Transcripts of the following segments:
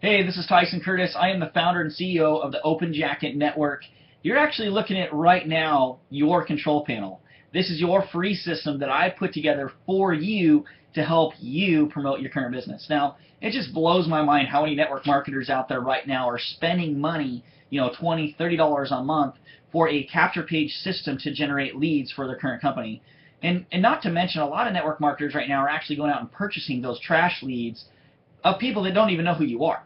Hey, this is Tyson Curtis. I am the founder and CEO of the Open Jacket Network. You're actually looking at right now your control panel. This is your free system that I put together for you to help you promote your current business. Now, it just blows my mind how many network marketers out there right now are spending money, $20, $30 a month for a capture page system to generate leads for their current company. And not to mention, a lot of network marketers right now are actually going out and purchasing those trash leads of people that don't even know who you are.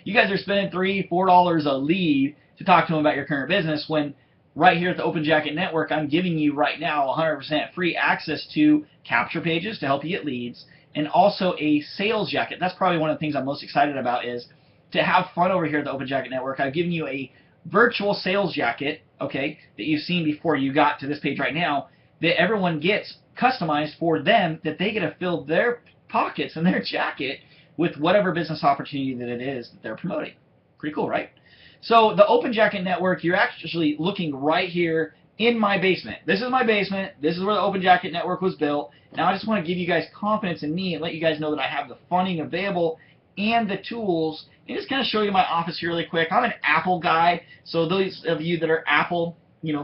You guys are spending $3, $4 a lead to talk to them about your current business when right here at the Open Jacket Network, I'm giving you right now 100% free access to capture pages to help you get leads, and also a sales jacket. That's probably one of the things I'm most excited about, is to have fun over here at the Open Jacket Network. I've given you a virtual sales jacket, okay, that you've seen before you got to this page right now, that everyone gets customized for them, that they get to fill their pockets and their jacket with whatever business opportunity that it is that they're promoting. Pretty cool, right? So the Open Jacket Network, you're actually looking right here in my basement. This is my basement. This is where the Open Jacket Network was built. Now I just want to give you guys confidence in me and let you guys know that I have the funding available and the tools, and just kind of show you my office here really quick. I'm an Apple guy, so those of you that are Apple,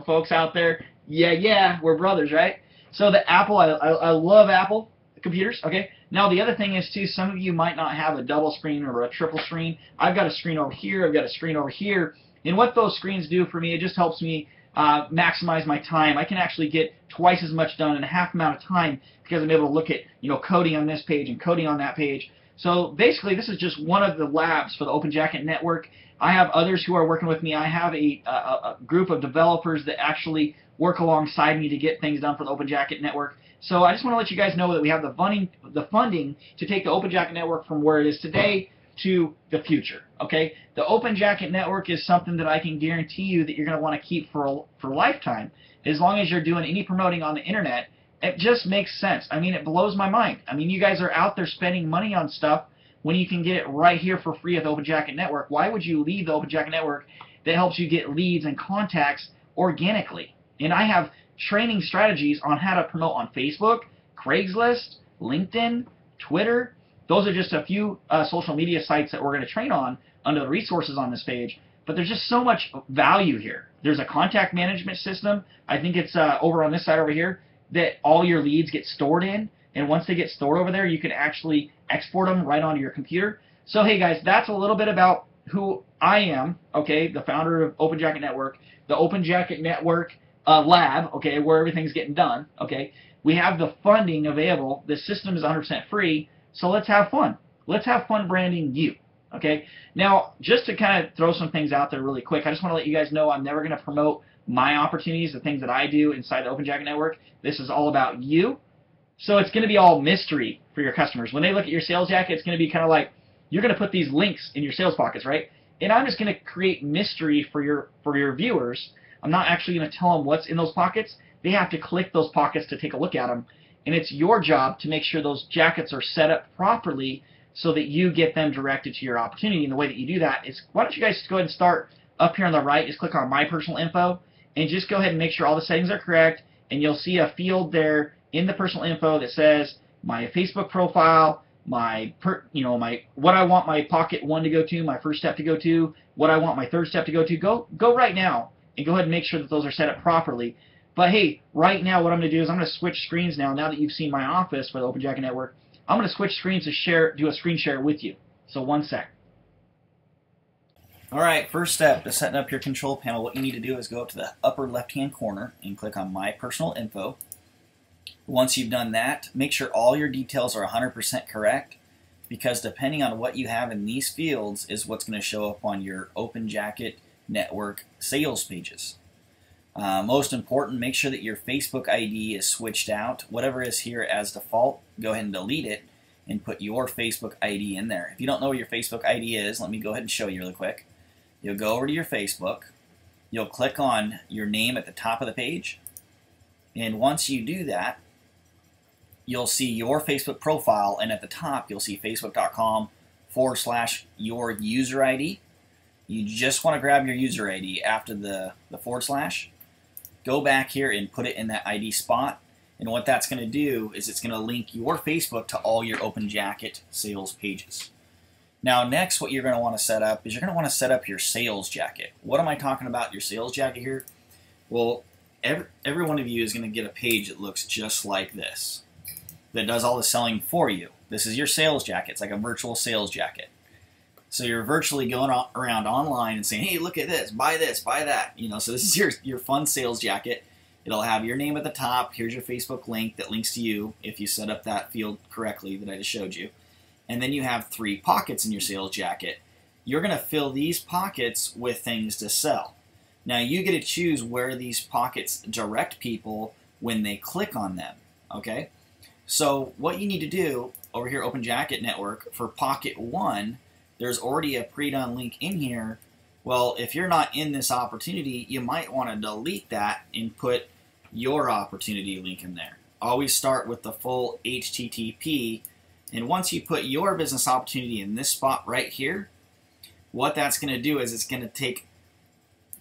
folks out there, yeah, we're brothers, right? So the Apple, I love Apple computers, okay? Now the other thing is too, some of you might not have a double screen or a triple screen. I've got a screen over here, I've got a screen over here, and what those screens do for me, it just helps me maximize my time. I can actually get twice as much done in a half amount of time because I'm able to look at coding on this page and coding on that page. So basically this is just one of the labs for the Open Jacket Network. I have others who are working with me. I have a group of developers that actually work alongside me to get things done for the Open Jacket Network. So I just want to let you guys know that we have the funding to take the Open Jacket Network from where it is today to the future. Okay, the Open Jacket Network is something that I can guarantee you that you're going to want to keep for a lifetime, as long as you're doing any promoting on the internet. It just makes sense. I mean, it blows my mind. I mean, you guys are out there spending money on stuff when you can get it right here for free at the Open Jacket Network. Why would you leave the Open Jacket Network that helps you get leads and contacts organically? And I have training strategies on how to promote on Facebook, Craigslist, LinkedIn, Twitter. Those are just a few social media sites that we're going to train on under the resources on this page. But there's just so much value here. There's a contact management system. I think it's over on this side over here that all your leads get stored in. And once they get stored over there, you can actually export them right onto your computer. So hey guys, that's a little bit about who I am, okay, the founder of Open Jacket Network, the Open Jacket Network lab, okay, where everything's getting done, okay. We have the funding available. The system is 100% free, so let's have fun. Let's have fun branding you, okay. Now, just to kind of throw some things out there really quick, I just want to let you guys know I'm never going to promote my opportunities, the things that I do inside the Open Jacket Network. This is all about you. So it's going to be all mystery for your customers. When they look at your sales jacket, it's going to be kind of like you're going to put these links in your sales pockets, right? And I'm just going to create mystery for your viewers. I'm not actually going to tell them what's in those pockets. They have to click those pockets to take a look at them. And it's your job to make sure those jackets are set up properly so that you get them directed to your opportunity. And the way that you do that is, why don't you guys go ahead and start up here on the right, just click on My Personal Info, and just go ahead and make sure all the settings are correct, and you'll see a field there in the personal info that says my Facebook profile, what I want my pocket 1 to go to, my first step to go to, what I want my third step to go to. Go right now and go ahead and make sure that those are set up properly. But hey, right now what I'm going to do is I'm going to switch screens now that you've seen my office for the Open Jacket Network. I'm going to switch screens to do a screen share with you. So one sec. Alright, first step to setting up your control panel, what you need to do is go up to the upper left-hand corner and click on My Personal Info. Once you've done that, make sure all your details are 100% correct, because depending on what you have in these fields is what's going to show up on your Open Jacket Network sales pages. Most important, make sure that your Facebook ID is switched out. Whatever is here as default, go ahead and delete it and put your Facebook ID in there. If you don't know where your Facebook ID is, let me go ahead and show you really quick. You'll go over to your Facebook, you'll click on your name at the top of the page, and once you do that, you'll see your Facebook profile, and at the top you'll see facebook.com/your user ID. You just want to grab your user ID after the /. Go back here and put it in that ID spot, and what that's going to do is it's going to link your Facebook to all your Open Jacket sales pages. Now next what you're going to want to set up is you're going to want to set up your sales jacket. What am I talking about, your sales jacket here? Well, every one of you is going to get a page that looks just like this, that does all the selling for you. This is your sales jacket. It's like a virtual sales jacket. So you're virtually going around online and saying, hey, look at this, buy that. You know, so this is your fun sales jacket. It'll have your name at the top. Here's your Facebook link that links to you if you set up that field correctly that I just showed you. And then you have 3 pockets in your sales jacket. You're going to fill these pockets with things to sell. Now you get to choose where these pockets direct people when they click on them, okay? So what you need to do over here, Open Jacket Network, for pocket 1, there's already a pre-done link in here. Well, if you're not in this opportunity, you might want to delete that and put your opportunity link in there. Always start with the full HTTP, and once you put your business opportunity in this spot right here, what that's going to do is it's going to take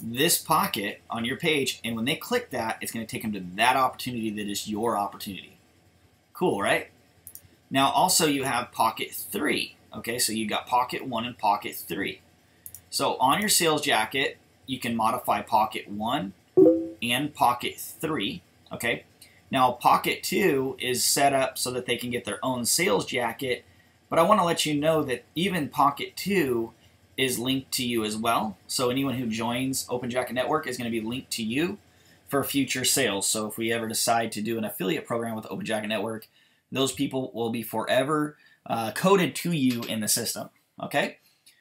this pocket on your page, and when they click that, it's going to take them to that opportunity that is your opportunity. Cool, right? Now also you have pocket 3. Okay, so you got pocket 1 and pocket 3. So on your sales jacket, you can modify pocket 1 and pocket 3. Okay, now pocket 2 is set up so that they can get their own sales jacket, but I want to let you know that even pocket 2 is linked to you as well. So anyone who joins Open Jacket Network is going to be linked to you for future sales. So if we ever decide to do an affiliate program with Open Jacket Network, those people will be forever coded to you in the system. Okay?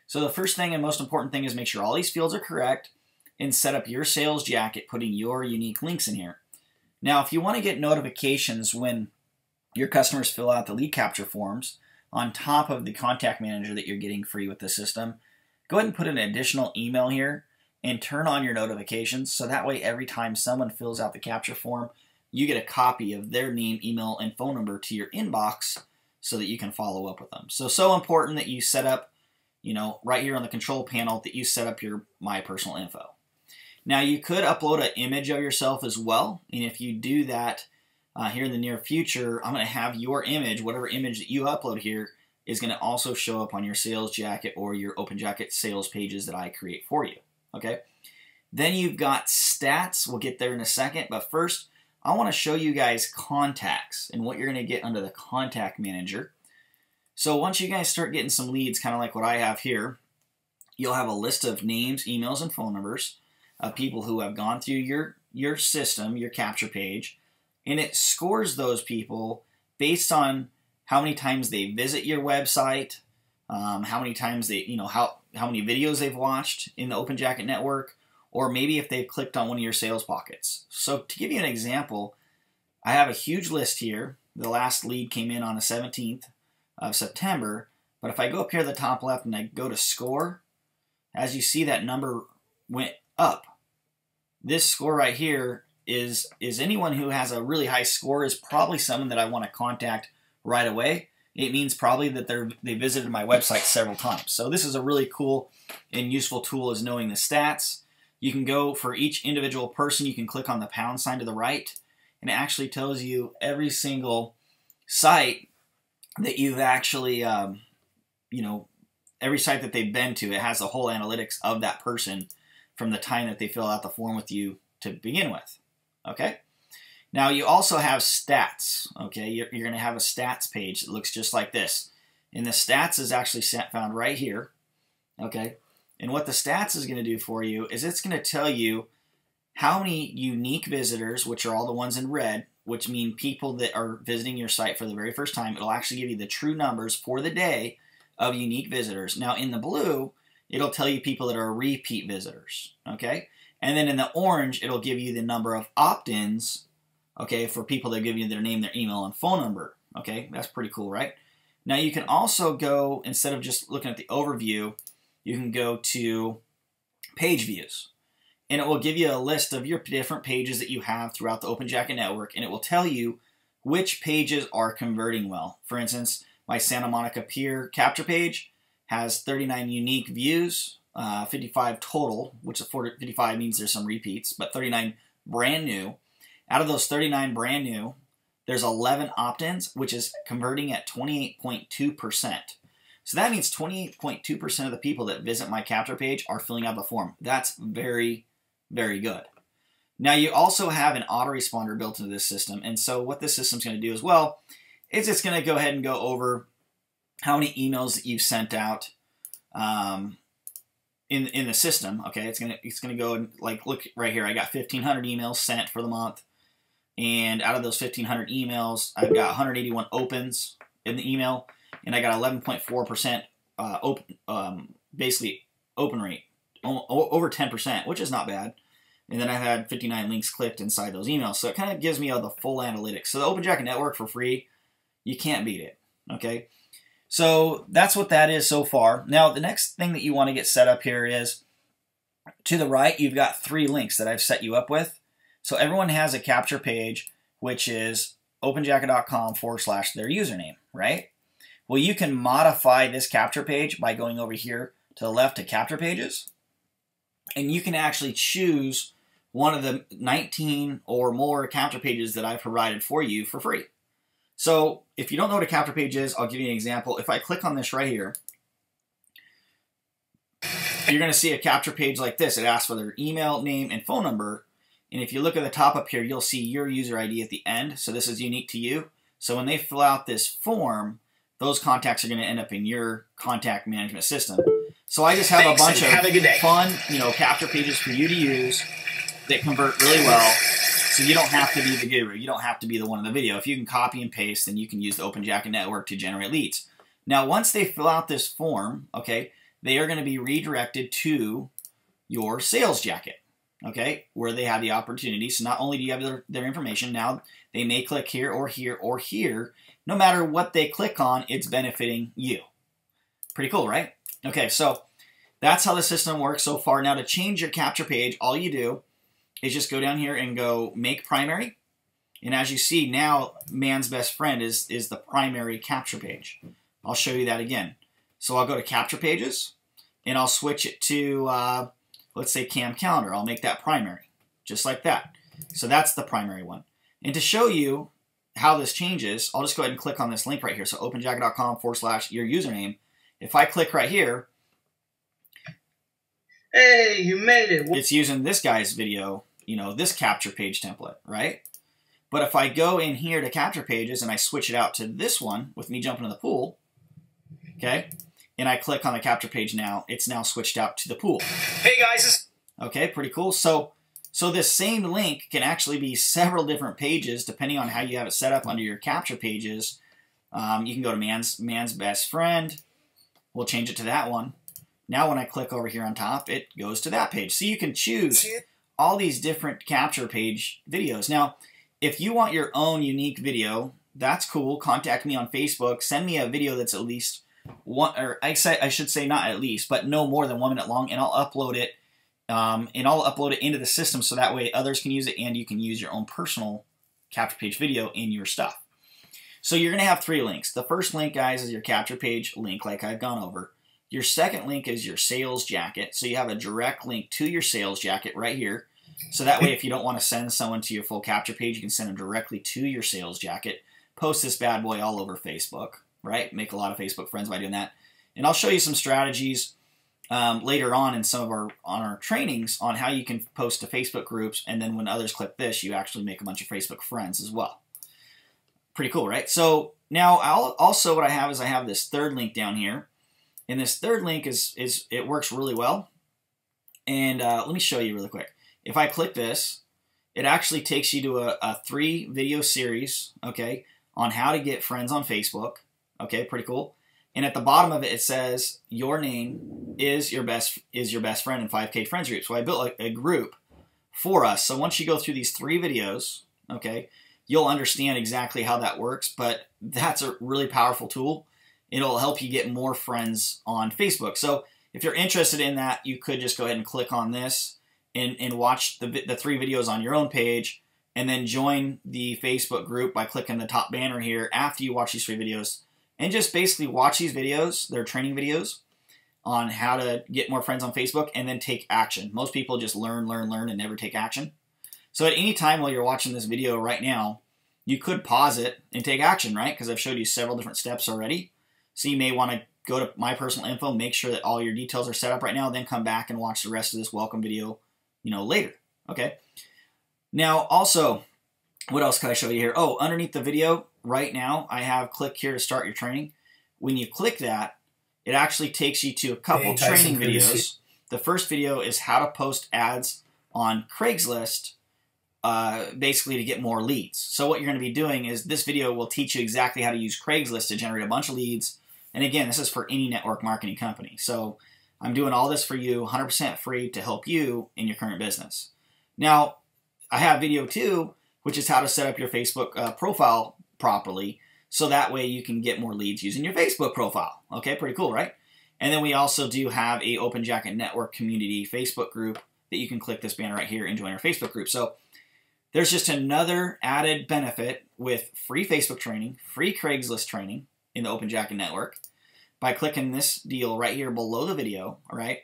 So the first thing and most important thing is make sure all these fields are correct and set up your sales jacket, putting your unique links in here. Now, if you want to get notifications when your customers fill out the lead capture forms on top of the contact manager that you're getting free with the system, go ahead and put an additional email here and turn on your notifications, so that way every time someone fills out the capture form, you get a copy of their name, email, and phone number to your inbox so that you can follow up with them. So important that you set up, you know, right here on the control panel, that you set up your My Personal Info. Now you could upload an image of yourself as well, and if you do that here in the near future, I'm going to have your image, whatever image that you upload here, is going to also show up on your sales jacket or your Open Jacket sales pages that I create for you. Okay? Then you've got stats. We'll get there in a second, but first I want to show you guys contacts and what you're going to get under the contact manager. So once you guys start getting some leads, kind of like what I have here, you'll have a list of names, emails, and phone numbers of people who have gone through your system, your capture page, and it scores those people based on how many times they visit your website, how many times they, you know, how many videos they've watched in the Open Jacket Network, or maybe if they've clicked on one of your sales pockets. So to give you an example, I have a huge list here. The last lead came in on the 17th of September, but if I go up here to the top left and I go to score, as you see, that number went up. This score right here is anyone who has a really high score is probably someone that I want to contact right away. It means probably that they visited my website several times. So this is a really cool and useful tool, is knowing the stats. You can go for each individual person, you can click on the pound sign to the right, and it actually tells you every single site that you've actually, you know, every site that they've been to. It has the whole analytics of that person from the time that they fill out the form with you to begin with. Okay? Now you also have stats. Okay? You're going to have a stats page that looks just like this. And the stats is actually found right here. Okay? And what the stats is going to do for you is it's going to tell you how many unique visitors, which are all the ones in red, which mean people that are visiting your site for the very first time. It'll actually give you the true numbers for the day of unique visitors. Now in the blue, it'll tell you people that are repeat visitors. Okay? And then in the orange, it'll give you the number of opt-ins, okay, for people that give you their name, their email, and phone number. Okay? That's pretty cool, right? Now you can also go, instead of just looking at the overview, you can go to page views, and it will give you a list of your different pages that you have throughout the Open Jacket Network, and it will tell you which pages are converting well. For instance, my Santa Monica Pier capture page has 39 unique views, 55 total, which 55 means there's some repeats, but 39 brand new. Out of those 39 brand new, there's 11 opt-ins, which is converting at 28.2%. So that means 28.2% of the people that visit my capture page are filling out the form. That's very, very good. Now you also have an autoresponder built into this system. And so what this system's going to do as well is it's going to go ahead and go over how many emails that you've sent out in the system. Okay, it's gonna go and, like, look right here. I got 1,500 emails sent for the month, and out of those 1,500 emails, I've got 181 opens in the email, and I got 11.4% basically open rate, over 10%, which is not bad. And then I've had 59 links clicked inside those emails, so it kind of gives me the full analytics. So the Open Jacket Network for free, you can't beat it. Okay. So that's what that is so far. Now, the next thing that you want to get set up here is, to the right, you've got 3 links that I've set you up with. So everyone has a capture page, which is openjacket.com/their username, right? Well, you can modify this capture page by going over here to the left to capture pages. And you can actually choose one of the 19 or more capture pages that I've provided for you for free. So if you don't know what a capture page is, I'll give you an example. If I click on this right here, you're going to see a capture page like this. It asks for their email, name, and phone number. And if you look at the top up here, you'll see your user ID at the end. So this is unique to you. So when they fill out this form, those contacts are going to end up in your contact management system. So I just have a bunch of fun, capture pages for you to use that convert really well. So you don't have to be the guru. You don't have to be the one in the video. If you can copy and paste, then you can use the Open Jacket Network to generate leads. Now, once they fill out this form, okay, they are going to be redirected to your sales jacket, okay, where they have the opportunity. So not only do you have their information, now they may click here or here or here. No matter what they click on, it's benefiting you. Pretty cool, right? Okay, so that's how the system works so far. Now, to change your capture page, all you do is just go down here and go make primary. And as you see now, man's best friend is the primary capture page. I'll show you that again. So I'll go to capture pages and I'll switch it to, let's say Cam Calendar. I'll make that primary, just like that. So that's the primary one. And to show you how this changes, I'll just go ahead and click on this link right here. So openjacket.com/your username. If I click right here, hey, you made it. It's using this guy's video, this capture page template, right? But if I go in here to capture pages and I switch it out to this one with me jumping in the pool, okay, and I click on the capture page now, it's now switched out to the pool. Hey guys. Okay, pretty cool. So this same link can actually be several different pages depending on how you have it set up under your capture pages. You can go to man's best friend. We'll change it to that one. Now when I click over here on top, it goes to that page. So you can choose all these different capture page videos. Now, if you want your own unique video, that's cool. Contact me on Facebook. Send me a video that's at least one, or I should say not at least, but no more than 1 minute long, and I'll upload it. Into the system so that way others can use it and you can use your own personal capture page video in your stuff. So you're going to have 3 links. The first link, guys, is your capture page link like I've gone over. Your second link is your sales jacket. So you have a direct link to your sales jacket right here. So that way if you don't want to send someone to your full capture page, you can send them directly to your sales jacket. Post this bad boy all over Facebook, right? Make a lot of Facebook friends by doing that. And I'll show you some strategies later on in some of our trainings on how you can post to Facebook groups, and then when others click this, you actually make a bunch of Facebook friends as well. Pretty cool, right? So now what I have is I have this third link down here, and this third link it works really well. And let me show you really quick. If I click this, it actually takes you to a 3 video series, okay, on how to get friends on Facebook. Okay, pretty cool. And at the bottom of it, it says your name is your best friend in 5K friends group. So I built a group for us. So once you go through these 3 videos, okay, you'll understand exactly how that works. But that's a really powerful tool. It'll help you get more friends on Facebook. So if you're interested in that, you could just go ahead and click on this and watch the 3 videos on your own page, and then join the Facebook group by clicking the top banner here after you watch these 3 videos. And just basically watch these videos, they're training videos, on how to get more friends on Facebook, and then take action. Most people just learn, and never take action. So at any time while you're watching this video right now, you could pause it and take action, right? Because I've showed you several different steps already. So you may want to go to my personal info, make sure that all your details are set up right now, then come back and watch the rest of this welcome video, later. Okay. Now, also, what else can I show you here? Oh, underneath the video right now, I have click here to start your training. When you click that, it actually takes you to a couple training videos. The first video is how to post ads on Craigslist, basically to get more leads. So what you're going to be doing is this video will teach you exactly how to use Craigslist to generate a bunch of leads. And again, this is for any network marketing company. So I'm doing all this for you 100% free to help you in your current business. Now, I have video 2, which is how to set up your Facebook profile properly, so that way you can get more leads using your Facebook profile. Okay, pretty cool, right? And then we also do have a Open Jacket Network community Facebook group that you can click this banner right here and join our Facebook group. So there's just another added benefit with free Facebook training, free Craigslist training in the Open Jacket Network by clicking this deal right here below the video, all right?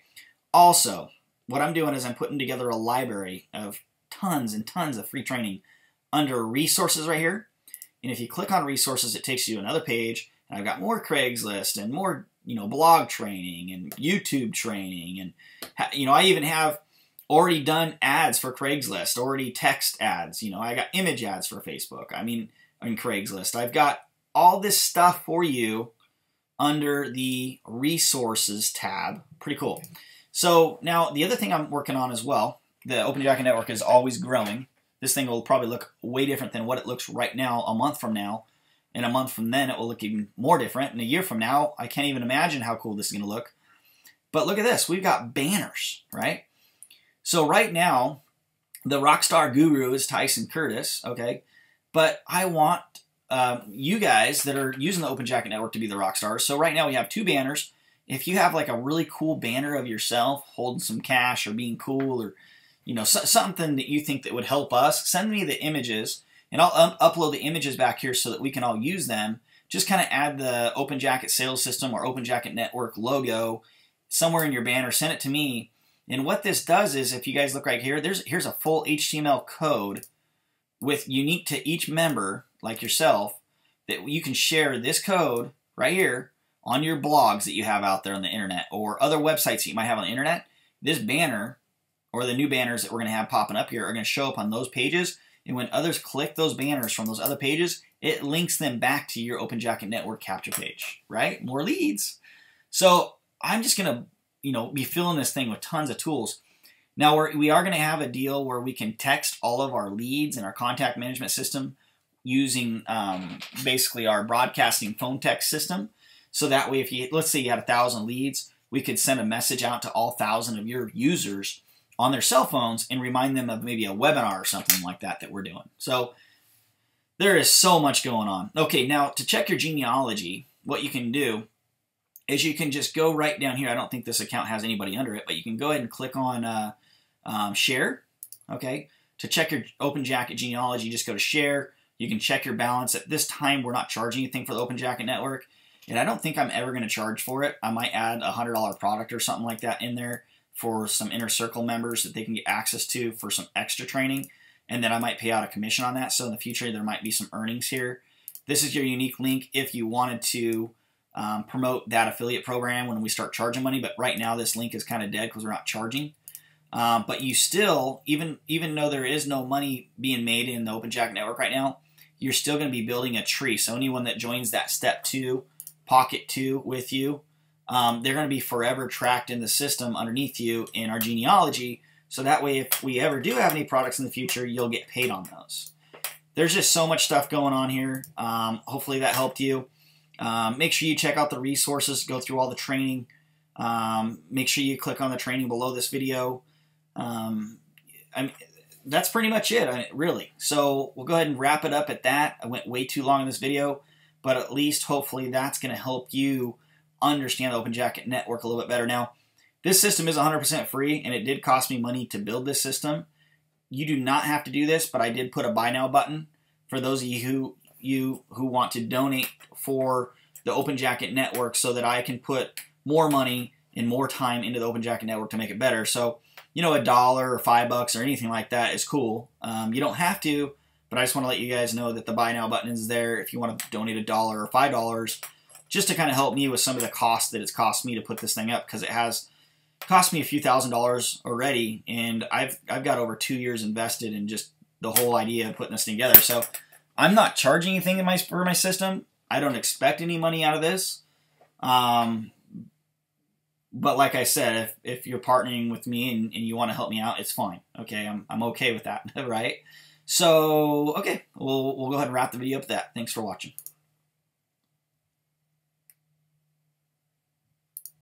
Also, what I'm doing is I'm putting together a library of tons and tons of free training under resources right here. And if you click on resources, it takes you to another page, and I've got more Craigslist and more, blog training and YouTube training. And, I even have already done ads for Craigslist, already text ads. I got image ads for Facebook. In Craigslist. I've got all this stuff for you under the resources tab. Pretty cool. So now the other thing I'm working on as well, the Open Jacket Network is always growing. This thing will probably look way different than what it looks right now a month from now. And a month from then, it will look even more different. And a year from now, I can't even imagine how cool this is going to look. But look at this. We've got banners, right? So right now, the rockstar guru is Tyson Curtis, okay? But I want you guys that are using the Open Jacket Network to be the rock stars. So right now we have 2 banners. If you have like a really cool banner of yourself holding some cash or being cool, or something that you think that would help us, send me the images, and I'll upload the images back here so that we can all use them. Just kind of add the Open Jacket Sales System or Open Jacket Network logo somewhere in your banner. Send it to me. And what this does is, if you guys look right here, here's a full HTML code with unique to each member, like yourself, that you can share this code right here on your blogs that you have out there on the internet, or other websites that you might have on the internet. This banner, or the new banners that we're going to have popping up here, are going to show up on those pages. And when others click those banners from those other pages, it links them back to your Open Jacket Network capture page, right? More leads. So I'm just going to, be filling this thing with tons of tools. Now we are going to have a deal where we can text all of our leads in our contact management system using basically our broadcasting phone text system. So that way, if let's say you had 1,000 leads, we could send a message out to all 1,000 of your users on their cell phones and remind them of maybe a webinar or something like that we're doing. So there is so much going on. Okay, now to check your genealogy, what you can do is you can just go right down here. I don't think this account has anybody under it, but you can go ahead and click on share. Okay, to check your Open Jacket genealogy, just go to share. You can check your balance. At this time, we're not charging anything for the Open Jacket Network, and I don't think I'm ever going to charge for it. I might add a $100 product or something like that in there for some inner circle members that they can get access to for some extra training, and then I might pay out a commission on that. So in the future, there might be some earnings here. This is your unique link if you wanted to promote that affiliate program when we start charging money, but right now this link is kind of dead because we're not charging. But you still, even though there is no money being made in the Open Jacket Network right now, you're still going to be building a tree. So anyone that joins that step 2, pocket 2 with you, they're going to be forever tracked in the system underneath you in our genealogy. So that way, if we ever do have any products in the future, you'll get paid on those. There's just so much stuff going on here. Hopefully that helped you. Make sure you check out the resources, go through all the training. Make sure you click on the training below this video. That's pretty much it, really. So we'll go ahead and wrap it up at that. I went way too long in this video, but at least hopefully that's going to help you understand the Open Jacket Network a little bit better. Now, this system is 100% free, and it did cost me money to build this system. You do not have to do this, but I did put a buy now button for those of you who want to donate for the Open Jacket Network so that I can put more money and more time into the Open Jacket Network to make it better. So, $1 or $5 or anything like that is cool. You don't have to, but I just want to let you guys know that the buy now button is there if you want to donate $1 or $5. just to kind of help me with some of the cost that it's cost me to put this thing up, because it has cost me a few $1,000s already, and I've got over 2 years invested in just the whole idea of putting this together. So I'm not charging anything for my system. I don't expect any money out of this. But like I said, if you're partnering with me and you want to help me out, it's fine. Okay, I'm okay with that, right? So, okay, we'll go ahead and wrap the video up with that. Thanks for watching.